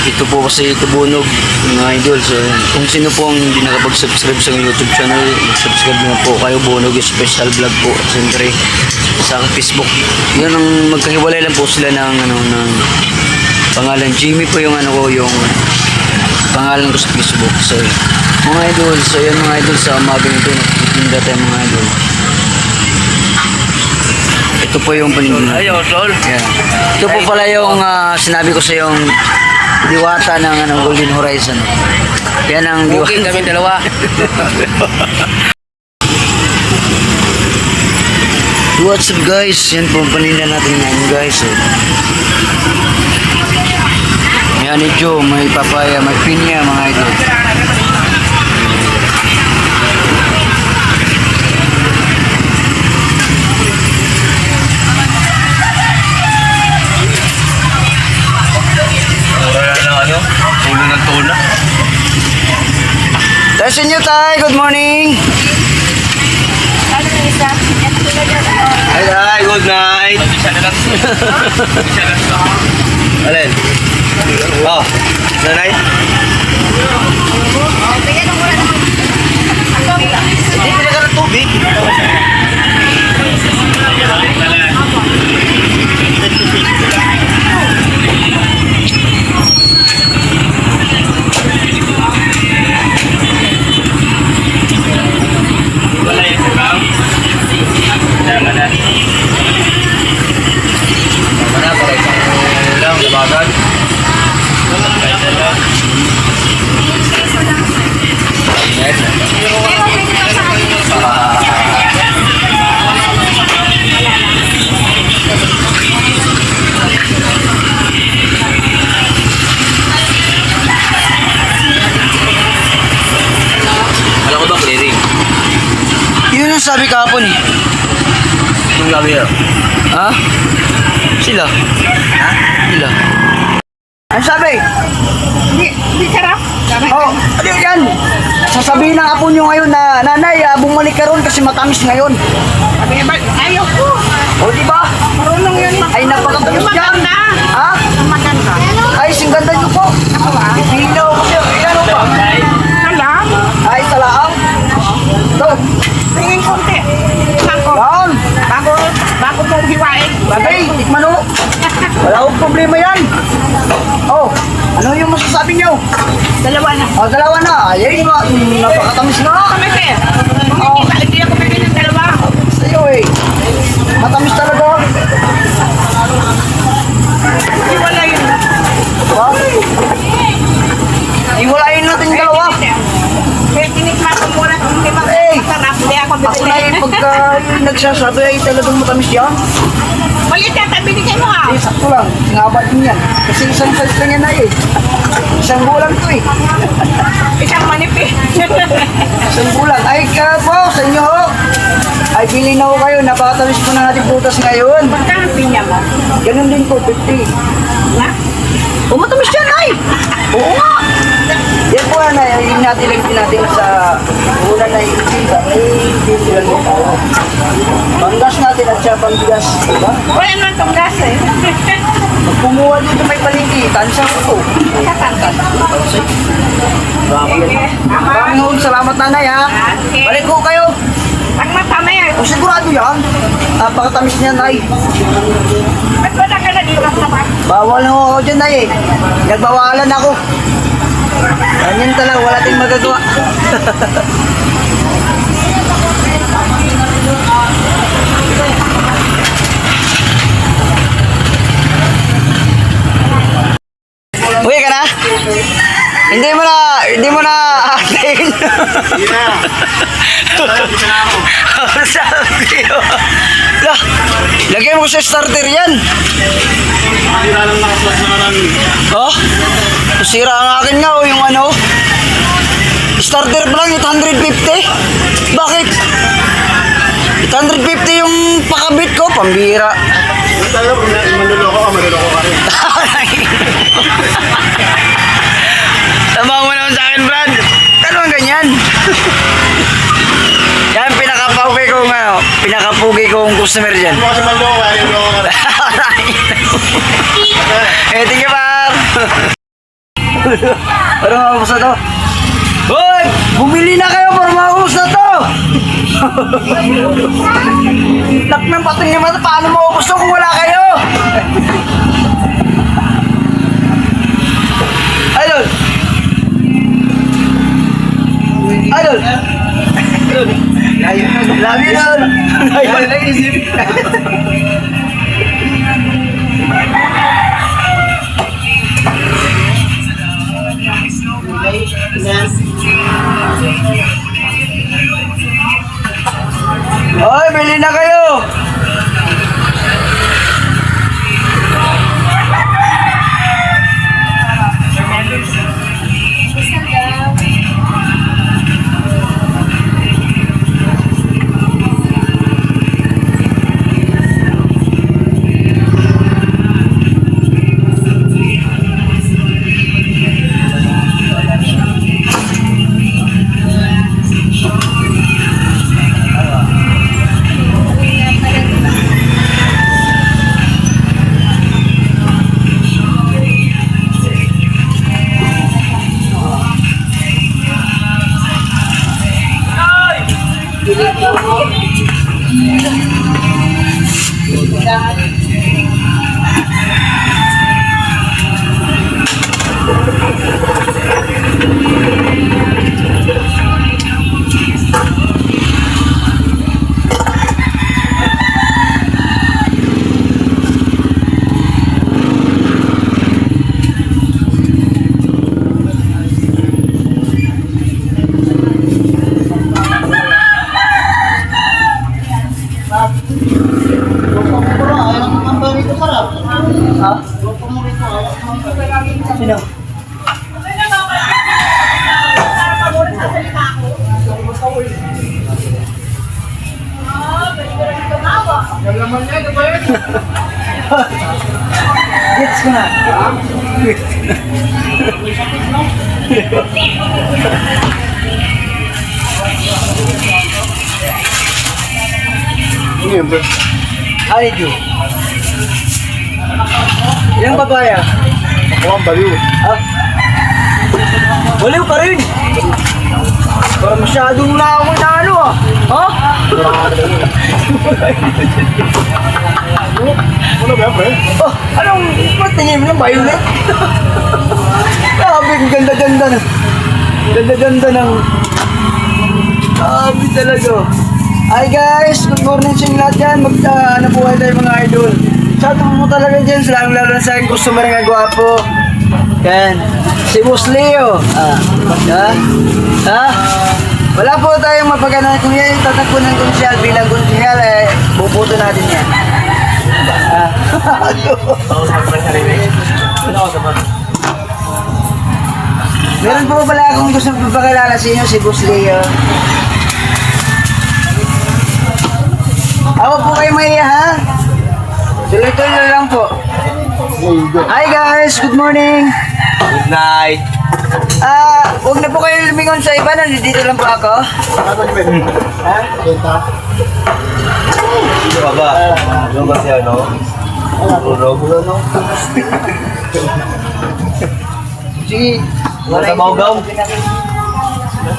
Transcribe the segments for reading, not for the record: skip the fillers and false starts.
Ito po kasi Tubunog, mga idol. So, kung sino po ang hindi nakapag-subscribe sa YouTube channel, subscribe na po kayo. Bunog Special Vlog po. Siyempre, sa Facebook. Yan ang magkahiwalay lang po sila ng, ng pangalan. Jimmy po yung yung pangalan ko sa Facebook. So, mga idol, so yan mga idol, sa umaga nito, nagtitinda tayo mga idol. Ito po yung paninda. Ayaw, Sol. Yeah. Ito po pala yung sinabi ko sa yung diwata ng Golden Horizon. Yan ang diwata. Booking kami dalawa. What's up guys? Yan po ang paninda natin ngayon guys. Yan ni Joe, may papaya, may pinya mga idol. Ulo ng tuna. Tayo sa inyo tayo, good morning! Hi, good night. Isa na lang. Isa na lang. Alin? Oh, nanay? Hindi pinagka ng tubig. Yun ang sabi kahapon eh. Yung gabi yun. Ha? Sila? Ha? Sila. Ano sabi? Hindi sarap. Oh, ano yan? Sasabihin ng apo nyo ngayon na, nanay, bumalik ka ron kasi matamis ngayon. Sabi niya, ayaw ko. O, di ba? Marunong yun. Ay, napakatamis yan. Maganda. Ha? Maganda. Ay, singganda nyo po. Ako ba? Pipinaw ko siya. Ilan ba? Salam. Ay, salaang. Ito. Tingin konti. Ako. Yan. Bago mong hiwain. Bagay, tikman o. Wala akong problema yan. Oh, ano yung masasabi nyo? Dalawa na. O, dalawa na. Ay, napakatamis na. Kami, sir. Oh. Hindi ako bibili ng dalawa. Sa'yo eh. Matamis talaga. Wala yun. Ha? Iwalayin natin yung dalawa. Kaya tinikman ko muna kung hindi masarap. Hindi ako Ako bibili. na yung pagka yung nagsasabi ay talagang matamis yan. Maliit yan, tabi ni kayo ha. Eh, sakto lang. Sinabad din yan. Kasi isang size lang yan na eh. Isang bulan to eh. Isang manipis. Isang bulan. Ay, ka po, sa inyo ho. Ay, bili na ho kayo. Napakatamis po na natin prutas ngayon. Magkano pinya mo? Ganun din po, 50. Na? O, matamis yan ay! Oo nga! Yan po yan ay, yung natin natin sa una na yung pizza. Ay, hindi lang yung tao. Panggas natin at siya panggas. Diba? Wala naman itong gas eh. Pag kumuha dito may palengke, tansya ko to. Kasangkas. Maraming hul, salamat nanay ha. Okay. Balik ko kayo. Ang matama yan. O sigurado yan. Napakatamis niya nay. Ba't wala ka na dito sa bag? Bawal na ako dyan nay eh. Nagbawalan ako. Ganyan talaga, wala tayong magagawa. Uwi ka na? Hindi mo na atin. Sabi ko. Lagyan mo sa starter yan. Oh? Sira ang akin nga o yung ano. Starter pa lang 850. Bakit? 850 yung pakabit ko, pambira. Manluloko ka rin. Tama mo naman sa akin, Brad. Ano ang ganyan? Yan, pinakapugi kong customer dyan. Kasi manluloko ka rin. Eh, tingnan pa. Parang maubos na to. Hoy! Bumili na kayo para maubos na to! Nak ng patong naman, paano maubos to kung wala kayo? Idol! Idol! Love you, Idol! Hoy, bili na kayo! Sino? Gets ko na. How did you? Ilang babaya? Ako ang baliw. Ah? Baliw ka rin! Parang masyadong na ako na ano ah! Ha? Ano ba yan, pre? Oh, anong patingin mo ng violet? Grabe, ang ganda-ganda na. Ganda-ganda ng... Grabe talaga. Hi guys, good morning sa inyo lahat yan. Nabuhay tayo mga idol. Shoutout mo talaga dyan, lalo na sa aking customer nga gwapo. Yan. Si Boss Leo. Wala po tayong mapagana. Kung yan yung tatakbo ng konsyal bilang konsyal, bubuto natin yan. Meron po pala akong gusto magpapakilala sa inyo, si Boss Leo. Ako po kayo mahiya, ha? Tuloy-tuloy lang po. Hi guys, good morning. Good night. Huwag na po kayo lumingon sa iba, nandito lang po ako. Dito ka ba? Doon ba si ano? Bulo. Sige. Wala sa maugaw.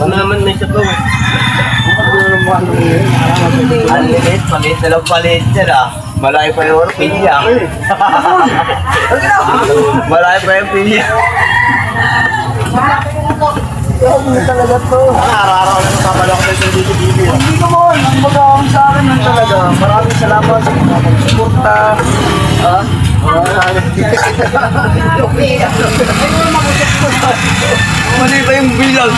Ano naman may sabaw eh. Unlimited, palit na lang palit yan ah. Malayo pa yung pinya. Malayo pa yung pinya. Talaga to. Araw-araw na napapala ko sa dito TV. Hindi naman, ang magawa sa akin nun talaga. Maraming salamat sa mga pagsuporta. Ano ba yung bilang?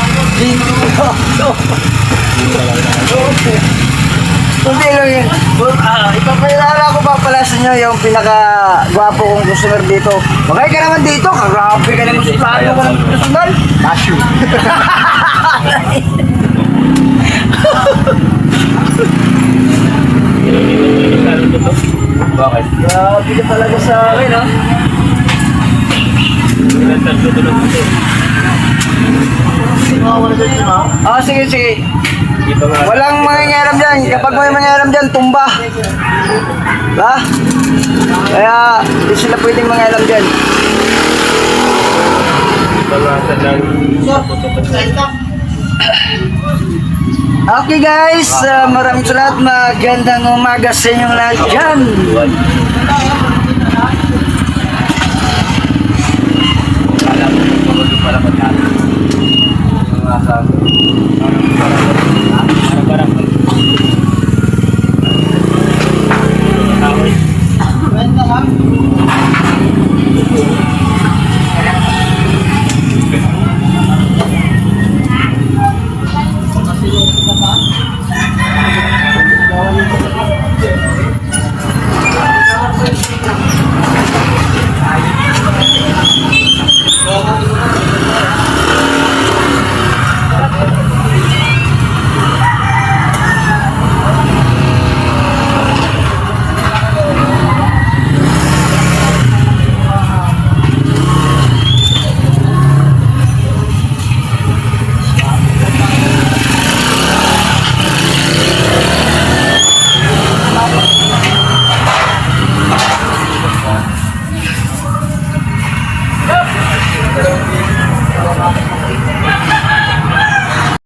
Hindi lang yun. Ipapalala ko pa pala sa inyo yung pinaka-gwapo kong customer dito. Magay ka naman dito, karabi ka naman sa plano ko ng personal. Cashew. Bakit? Grabe ka talaga sa akin, ha? Sige, sige. Walang mangingialam dyan. Kapag may mangingialam dyan, tumba. Ha? Kaya, hindi sila pwedeng mangingialam dyan. Okay guys, maraming salamat. Magandang umaga sa inyong lahat dyan.